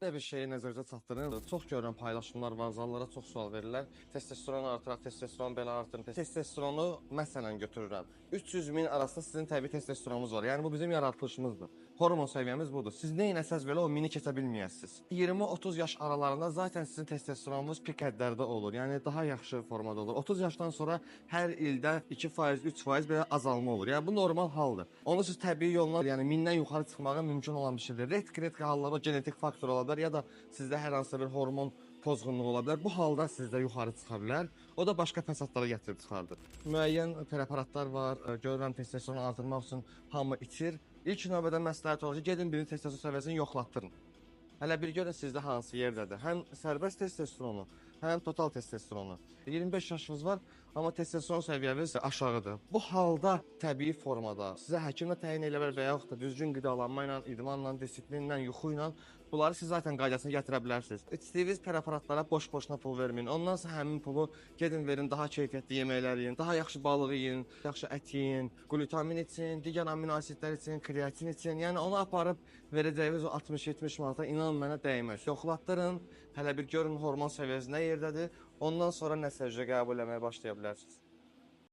Belə bir şeyi nəzərdə çatdırın. Çox görürəm paylaşımlar var, zallara çox sual verirlər. Testosteron artıraq, testosteron belə artırın. Testosteronu məsələn götürürəm. 300 min arasında sizin təbii testosteronunuz var. Yəni bu bizim yaradılışımızdır. Hormon səviyyəmiz budur. Siz nə etsəz belə o mini keçə bilməyəsiniz. 20-30 yaş aralarında zaten sizin testosteronunuz pik hədlərdə olur. Yəni daha yaxşı formada olur. 30 yaşdan sonra hər ildə 2%, 3% belə azalma olur. Yəni bu normal haldır. Onu siz təbii yolla, yəni 1000-dən yuxarı çıxmağa mümkün olan bir şeydir. Redki hallarda genetik faktor ola bilər ya da sizdə hər hansı bir hormon pozğunluğu ola bilər. Bu halda sizdə yuxarı çıxa bilər. O da başqa fəsadlara gətirib çıxardır. Müəyyən preparatlar var. Görürəm testosteronu artırmaq üçün hamı içir. İlk növbədə məsləhət olur ki, gedin birinin testosteron səviyyəsini yoxlatdırın. Hələ bir görün sizdə hansı yerdədir. Həm sərbəst testosteronu, həm total testosteronu. 25 yaşınız var, amma testosteron səviyyəniz aşağıdır. Bu halda təbii formada sizə həkimlə təyin elə bilər və yaxud da düzgün qidalanma ilə, idmanla, disiplinlə, yuxu ilə bunları siz zaten qaydasına gətirə bilərsiniz. İçdiyiniz preparatlara boş-boşuna pul verməyin. Ondan sonra həmin pulu gedin verin daha keyfiyyətli yeməklər yeyin, daha yaxşı balıq yeyin, yaxşı ət yeyin, glutamin için, digər amino asidlər için, kreatin için. Yəni onu aparıb verəcəyiniz o 60-70 manata inanın mənə dəyməz. Yoxlatdırın, hələ bir görün hormon səviyyəsi nə yerdədir. Ondan sonra nəticə qəbul etməyə başlaya bilərsiniz.